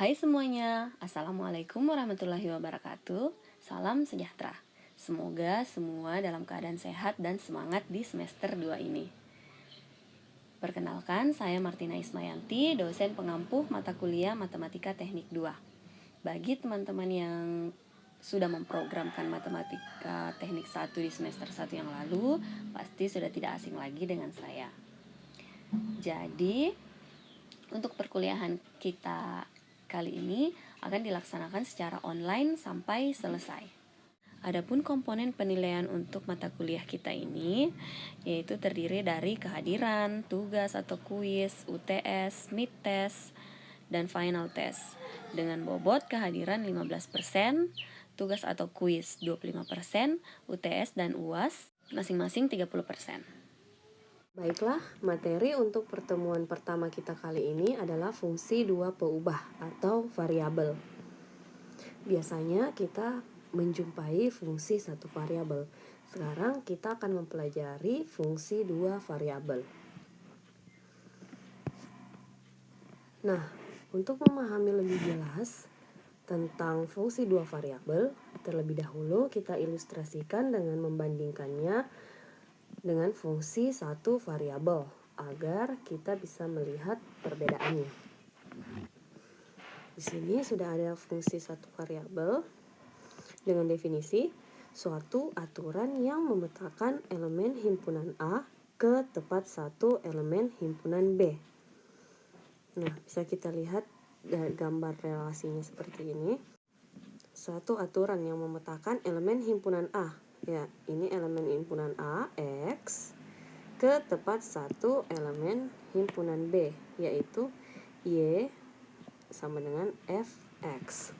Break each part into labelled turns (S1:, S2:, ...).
S1: Hai semuanya, Assalamualaikum warahmatullahi wabarakatuh. Salam sejahtera. Semoga semua dalam keadaan sehat dan semangat di semester 2 ini. Perkenalkan, saya Martina Ismayanti, dosen pengampuh mata kuliah Matematika Teknik 2. Bagi teman-teman yang sudah memprogramkan Matematika Teknik 1 di semester 1 yang lalu, pasti sudah tidak asing lagi dengan saya. Jadi, untuk perkuliahan kita kali ini akan dilaksanakan secara online sampai selesai. Adapun komponen penilaian untuk mata kuliah kita ini yaitu terdiri dari kehadiran, tugas atau kuis, UTS, mid test, dan final test dengan bobot kehadiran 15%, tugas atau kuis 25%, UTS dan UAS masing-masing 30%.
S2: Baiklah, materi untuk pertemuan pertama kita kali ini adalah fungsi dua peubah atau variabel. Biasanya kita menjumpai fungsi satu variabel. Sekarang kita akan mempelajari fungsi dua variabel. Nah, untuk memahami lebih jelas tentang fungsi dua variabel, terlebih dahulu kita ilustrasikan dengan membandingkannya dengan fungsi satu variabel agar kita bisa melihat perbedaannya. Di sini sudah ada fungsi satu variabel dengan definisi suatu aturan yang memetakan elemen himpunan A ke tepat satu elemen himpunan B. Nah, bisa kita lihat gambar relasinya seperti ini. Suatu aturan yang memetakan elemen himpunan A. Ya, ini elemen himpunan A, X, ke tepat satu elemen himpunan B, yaitu Y sama dengan Fx.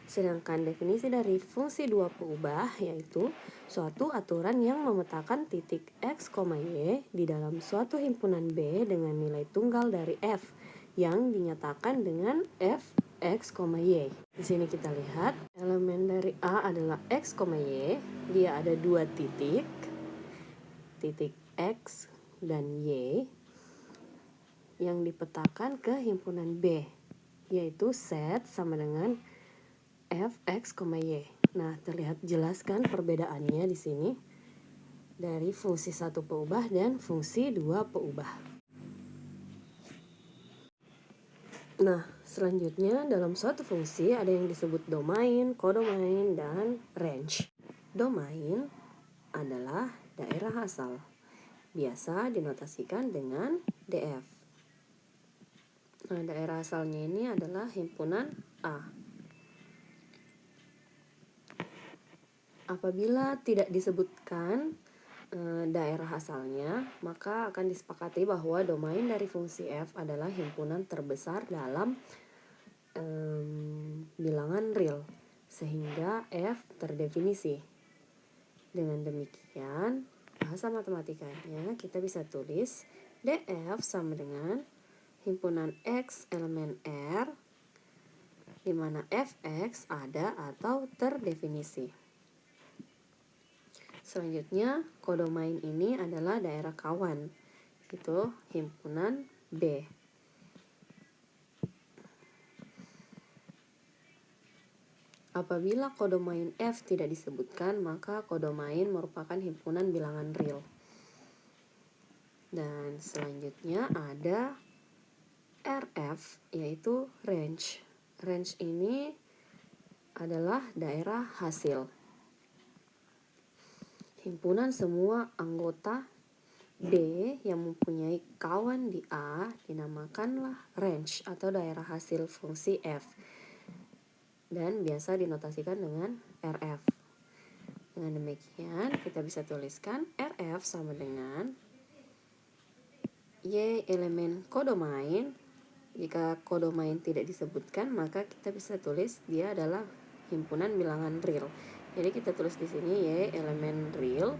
S2: Sedangkan definisi dari fungsi dua peubah yaitu suatu aturan yang memetakan titik X, Y di dalam suatu himpunan B dengan nilai tunggal dari F yang dinyatakan dengan Fx, Y. Di sini kita lihat elemen dari A adalah X, Y. Dia ada dua titik X dan Y yang dipetakan ke himpunan B, yaitu Z sama dengan Fx, Y. Nah, terlihat jelas kan perbedaannya di sini dari fungsi satu peubah dan fungsi dua peubah. Nah, selanjutnya dalam suatu fungsi ada yang disebut domain, kodomain, dan range. Domain adalah daerah asal. Biasa dinotasikan dengan DF. Nah, daerah asalnya ini adalah himpunan A. Apabila tidak disebutkan daerah asalnya, maka akan disepakati bahwa domain dari fungsi f adalah himpunan terbesar dalam bilangan real, sehingga f terdefinisi. Dengan demikian, bahasa matematikanya kita bisa tulis df sama dengan himpunan x elemen R, di mana fx ada atau terdefinisi. Selanjutnya, kodomain ini adalah daerah kawan, itu himpunan B. Apabila kodomain F tidak disebutkan, maka kodomain merupakan himpunan bilangan real. Dan selanjutnya ada RF, yaitu range. Range ini adalah daerah hasil. Himpunan semua anggota B yang mempunyai kawan di A dinamakanlah range atau daerah hasil fungsi F dan biasa dinotasikan dengan RF. Dengan demikian kita bisa tuliskan RF sama dengan Y elemen kodomain. Jika kodomain tidak disebutkan, maka kita bisa tulis dia adalah himpunan bilangan real. Jadi kita tulis di sini Y elemen real,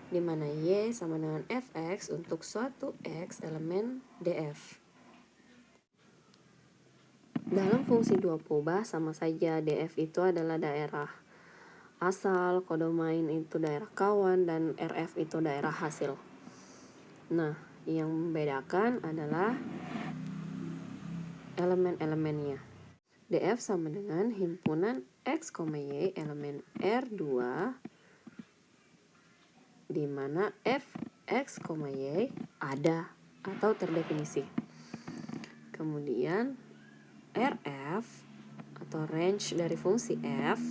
S2: di mana Y sama dengan Fx untuk suatu X elemen DF. Dalam fungsi dua peubah sama saja, DF itu adalah daerah asal, kodomain itu daerah kawan, dan RF itu daerah hasil. Nah, yang membedakan adalah elemen-elemennya. DF sama dengan himpunan X, Y elemen R2 di mana F, X, Y ada atau terdefinisi. Kemudian RF atau range dari fungsi F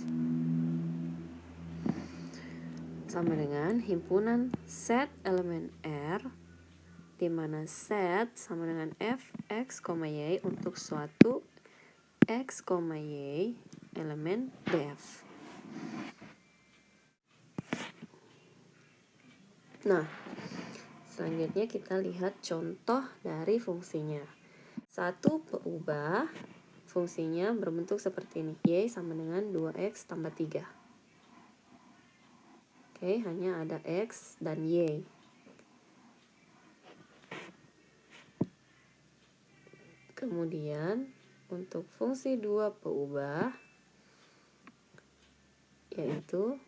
S2: sama dengan himpunan set elemen R di mana set sama dengan F, X, Y untuk suatu X, Y elemen DF. Nah, selanjutnya kita lihat contoh dari fungsinya. Satu peubah fungsinya berbentuk seperti ini. Y sama dengan 2X tambah 3. Oke, hanya ada X dan Y. Kemudian untuk fungsi 2 peubah yaitu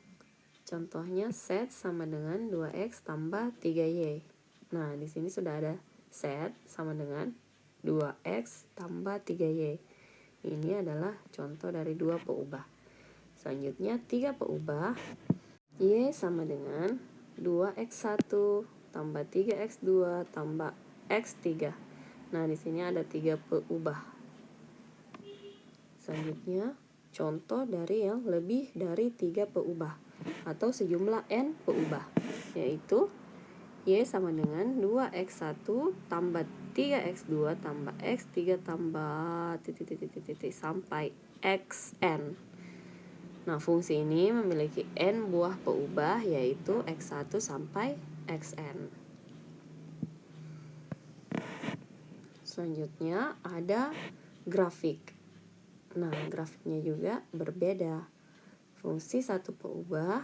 S2: contohnya set sama dengan 2X tambah 3Y. Nah, di sini sudah ada set sama dengan 2X tambah 3Y. Ini adalah contoh dari 2 peubah. Selanjutnya 3 peubah. Y sama dengan 2X1 tambah 3X2 tambah X3. Nah, di sini ada 3 peubah. Selanjutnya, contoh dari yang lebih dari 3 peubah atau sejumlah N peubah, yaitu Y sama dengan 2X1 tambah 3X2 tambah X3 tambah sampai Xn. Nah, fungsi ini memiliki N buah peubah yaitu X1 sampai Xn. Selanjutnya ada grafik. Nah, grafiknya juga berbeda. Fungsi satu peubah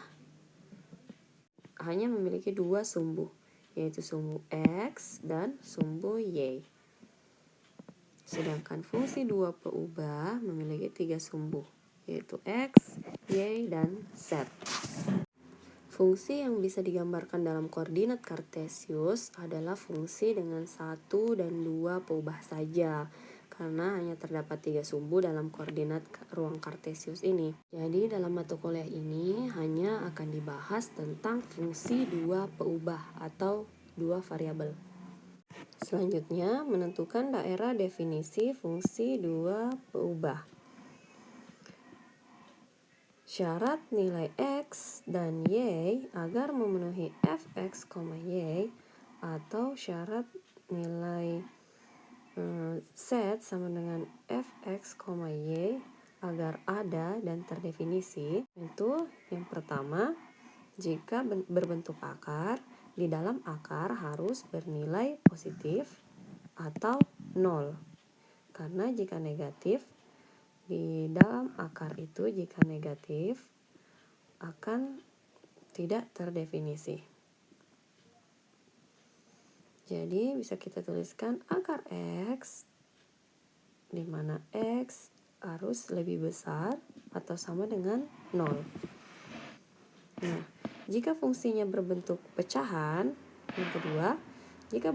S2: hanya memiliki 2 sumbu, yaitu sumbu X dan sumbu Y. Sedangkan fungsi 2 peubah memiliki 3 sumbu, yaitu X, Y, dan Z. Fungsi yang bisa digambarkan dalam koordinat kartesius adalah fungsi dengan 1 dan 2 peubah saja, karena hanya terdapat 3 sumbu dalam koordinat ruang kartesius ini. Jadi dalam mata kuliah ini hanya akan dibahas tentang fungsi 2 peubah atau 2 variabel. Selanjutnya, menentukan daerah definisi fungsi 2 peubah. Syarat nilai X dan Y agar memenuhi Fx, Y atau syarat nilai Z sama dengan Fx, Y agar ada dan terdefinisi. Itu yang pertama, jika berbentuk akar, di dalam akar harus bernilai positif atau 0. Karena jika negatif, di dalam akar itu jika negatif akan tidak terdefinisi. Jadi bisa kita tuliskan akar X di mana X harus lebih besar atau sama dengan 0. Nah, jika fungsinya berbentuk pecahan, yang kedua, jika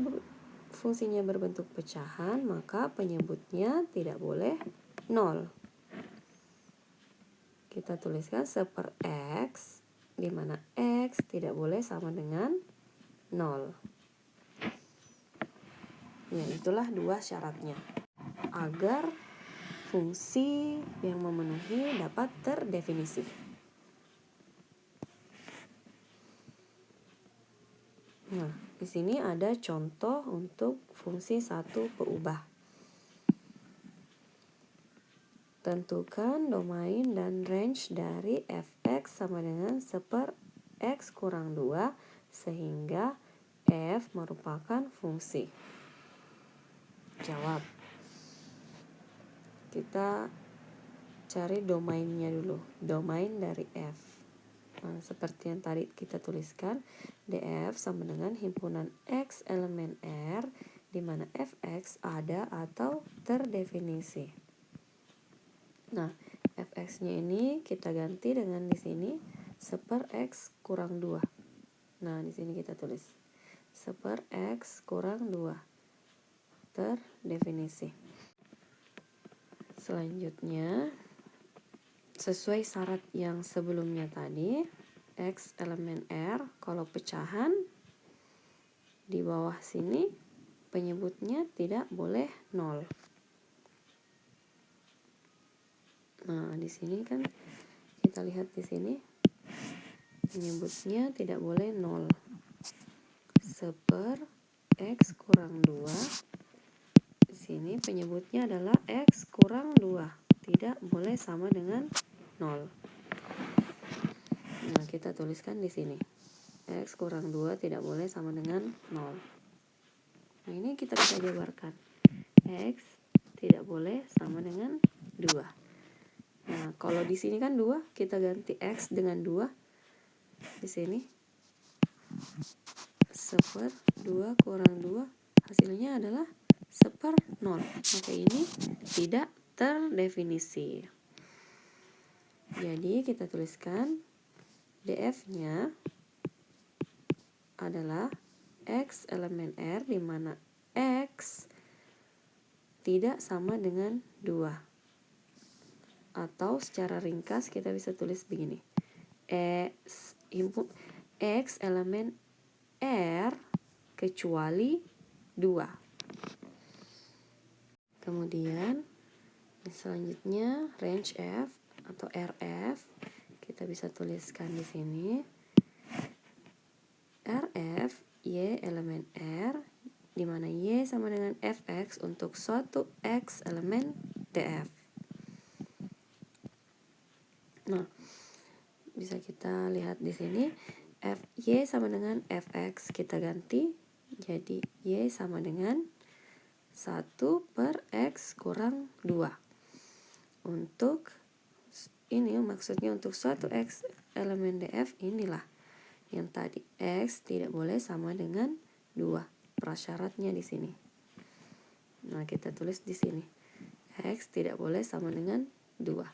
S2: fungsinya berbentuk pecahan, maka penyebutnya tidak boleh 0. Kita tuliskan seper X, di mana X tidak boleh sama dengan 0. Ya, itulah 2 syaratnya. Agar fungsi yang memenuhi dapat terdefinisi. Nah, di sini ada contoh untuk fungsi satu peubah. Tentukan domain dan range dari Fx sama dengan seper X kurang 2 sehingga F merupakan fungsi. Jawab. Kita cari domainnya dulu. Domain dari F. Nah, seperti yang tadi kita tuliskan, DF sama dengan himpunan X elemen R di mana Fx ada atau terdefinisi. Nah, Fx-nya ini kita ganti dengan di sini seper X kurang 2. Nah, di sini kita tulis seper X kurang 2. Terdefinisi. Selanjutnya, sesuai syarat yang sebelumnya tadi, X elemen R, kalau pecahan di bawah sini penyebutnya tidak boleh 0. Nah, di sini kan kita lihat di sini penyebutnya tidak boleh 0. Seper X kurang 2. Di sini penyebutnya adalah X kurang 2. Tidak boleh sama dengan 0. Nah, kita tuliskan di sini. X kurang 2 tidak boleh sama dengan 0. Nah, ini kita bisa jabarkan. X tidak boleh sama dengan 2. Nah, kalau di sini kan 2, kita ganti X dengan 2. Di sini seper 2 kurang 2, hasilnya adalah seper 0. Maka ini tidak terdefinisi. Jadi kita tuliskan DF-nya adalah X elemen R, di mana X tidak sama dengan 2. Atau secara ringkas kita bisa tulis begini. X elemen R kecuali 2. Kemudian selanjutnya range F atau RF kita bisa tuliskan di sini. RF Y elemen R, di mana Y sama dengan Fx untuk suatu X elemen DF. Nah, bisa kita lihat di sini Y sama dengan Fx, kita ganti jadi Y sama dengan 1 per X kurang 2. Untuk ini maksudnya untuk suatu X elemen DF inilah yang tadi X tidak boleh sama dengan 2. Prasyaratnya di sini. Nah, kita tulis di sini. X tidak boleh sama dengan 2.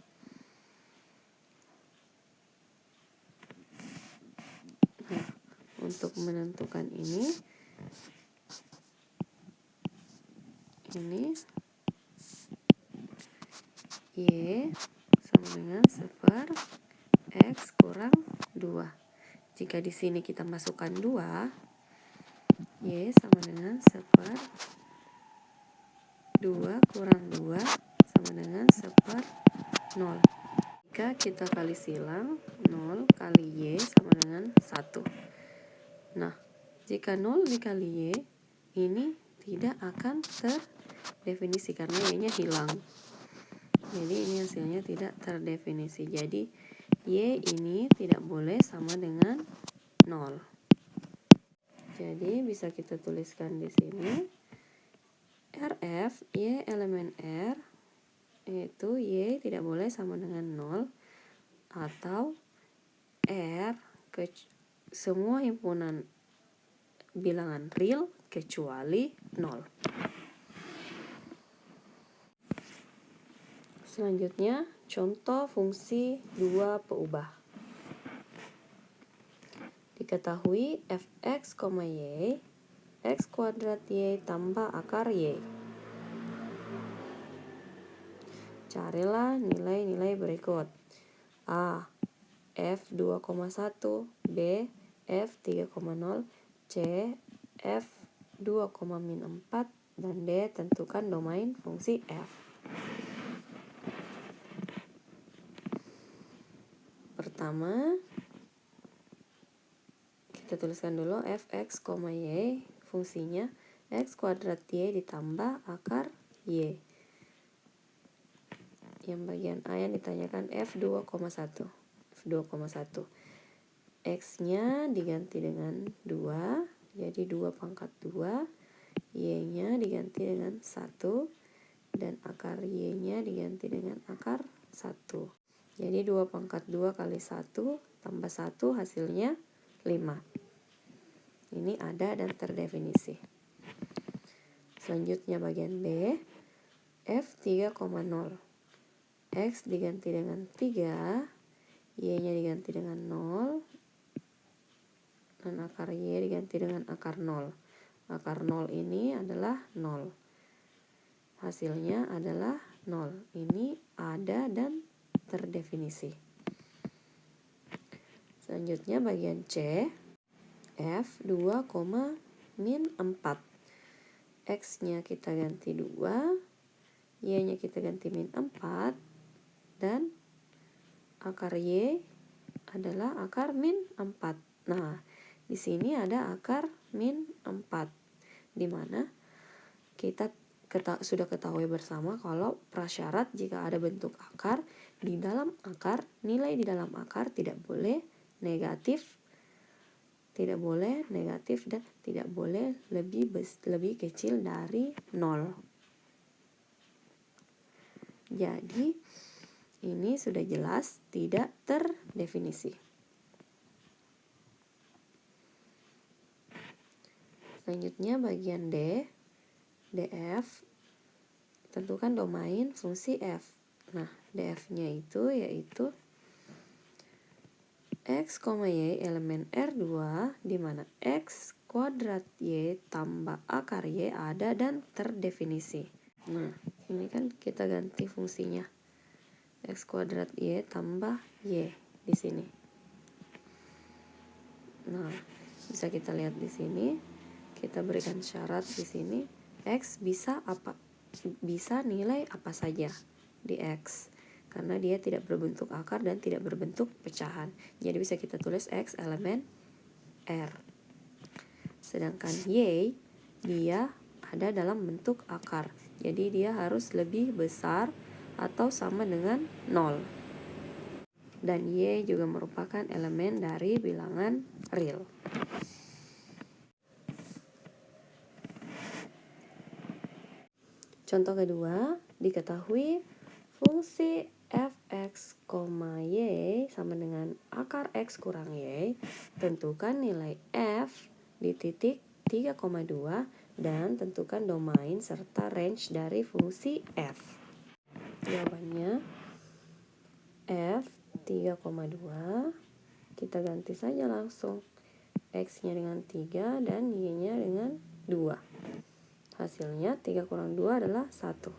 S2: Nah, untuk menentukan ini Y sama dengan seper X kurang 2. Jika di sini kita masukkan 2, Y sama dengan seper 2 kurang 2 sama dengan seper 0. Jika kita kali silang, 0 kali Y sama dengan 1. Nah, jika 0 dikali Y, ini tidak akan terdefinisi karena Y-nya hilang. Jadi ini hasilnya tidak terdefinisi. Jadi Y ini tidak boleh sama dengan 0. Jadi bisa kita tuliskan di sini RF Y elemen R, yaitu Y tidak boleh sama dengan 0 atau R semua himpunan bilangan real kecuali 0. Selanjutnya, contoh fungsi 2 peubah. Diketahui fx, y, x kuadrat y tambah akar y. Carilah nilai-nilai berikut. A. F 2,1, B. F 3,0, C. F 2,-4, dan D. Tentukan domain fungsi f. Pertama, kita tuliskan dulu fx, y, fungsinya x kuadrat y ditambah akar y. Yang bagian A yang ditanyakan f 2,1. X-nya diganti dengan 2, jadi 2 pangkat 2. Y-nya diganti dengan 1, dan akar Y-nya diganti dengan akar 1. Jadi 2 pangkat 2 kali 1 tambah 1 hasilnya 5. Ini ada dan terdefinisi. Selanjutnya bagian B, F 3,0. X diganti dengan 3, Y-nya diganti dengan 0, dan akar Y diganti dengan akar 0. Akar 0 ini adalah 0. Hasilnya adalah 0. Ini ada dan terdefinisi. Selanjutnya bagian C, F 2, min 4. X-nya kita ganti 2, Y-nya kita ganti min 4, dan akar Y adalah akar min 4. Nah, di sini ada akar min 4, di mana kita sudah ketahui bersama kalau prasyarat jika ada bentuk akar, di dalam akar, nilai di dalam akar tidak boleh negatif, dan tidak boleh lebih kecil dari 0. Jadi, ini sudah jelas tidak terdefinisi. Selanjutnya bagian D, DF, tentukan domain fungsi f. Nah, df-nya itu yaitu x, y elemen R2, di mana x kuadrat y tambah akar y ada dan terdefinisi. Nah, ini kan kita ganti fungsinya. X kuadrat y tambah y di sini. Nah, bisa kita lihat di sini. Kita berikan syarat di sini. X bisa nilai apa saja di X, karena dia tidak berbentuk akar dan tidak berbentuk pecahan. Jadi bisa kita tulis X elemen R. Sedangkan Y, dia ada dalam bentuk akar. Jadi dia harus lebih besar atau sama dengan 0. Dan Y juga merupakan elemen dari bilangan real. Contoh kedua, diketahui fungsi fx, y sama dengan akar x kurang y. Tentukan nilai f di titik 3,2 dan tentukan domain serta range dari fungsi f. Jawabannya f 3,2, kita ganti saja langsung x-nya dengan 3 dan y-nya dengan 2. Hasilnya 3 kurang 2 adalah 1.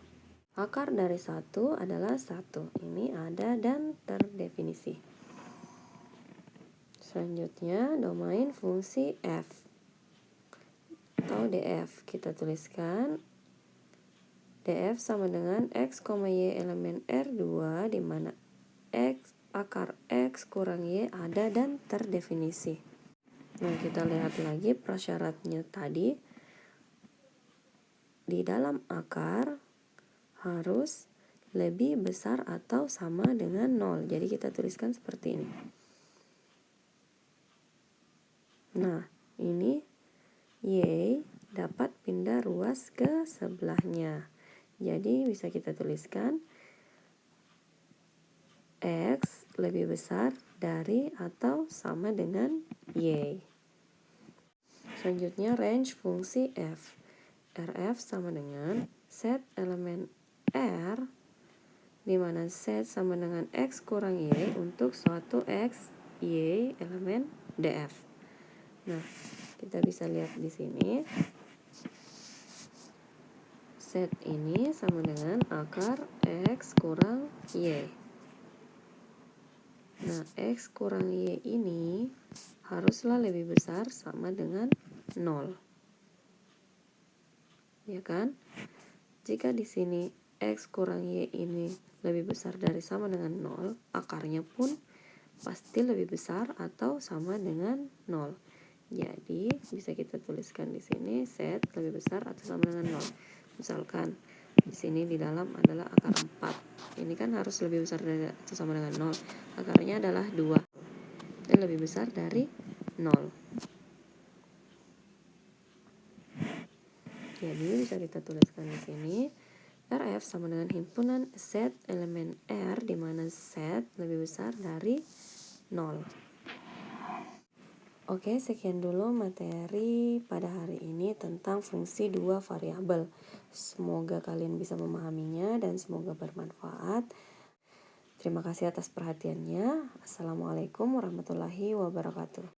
S2: Akar dari 1 adalah 1. Ini ada dan terdefinisi. Selanjutnya domain fungsi f atau df. Kita tuliskan df sama dengan x, y elemen R2, di mana akar x kurang y ada dan terdefinisi. Nah, kita lihat lagi prasyaratnya tadi. Di dalam akar harus lebih besar atau sama dengan 0. Jadi kita tuliskan seperti ini. Nah, ini Y dapat pindah ruas ke sebelahnya. Jadi bisa kita tuliskan X lebih besar dari atau sama dengan Y. Selanjutnya range fungsi F. RF sama dengan set elemen R, di mana set sama dengan X kurang Y untuk suatu X, Y elemen DF. Nah, kita bisa lihat di sini. Set ini sama dengan akar X kurang Y. Nah, X kurang Y ini haruslah lebih besar sama dengan 0. Ya kan? Jika di sini X kurang Y ini lebih besar dari sama dengan 0, akarnya pun pasti lebih besar atau sama dengan 0. Jadi, bisa kita tuliskan di sini set lebih besar atau sama dengan 0. Misalkan di sini di dalam adalah akar 4. Ini kan harus lebih besar dari atau sama dengan 0. Akarnya adalah 2 dan lebih besar dari 0. Jadi bisa kita tuliskan di sini RF sama dengan himpunan set elemen R, di mana set lebih besar dari 0. Oke, sekian dulu materi pada hari ini tentang fungsi dua variabel. Semoga kalian bisa memahaminya dan semoga bermanfaat. Terima kasih atas perhatiannya. Assalamualaikum warahmatullahi wabarakatuh.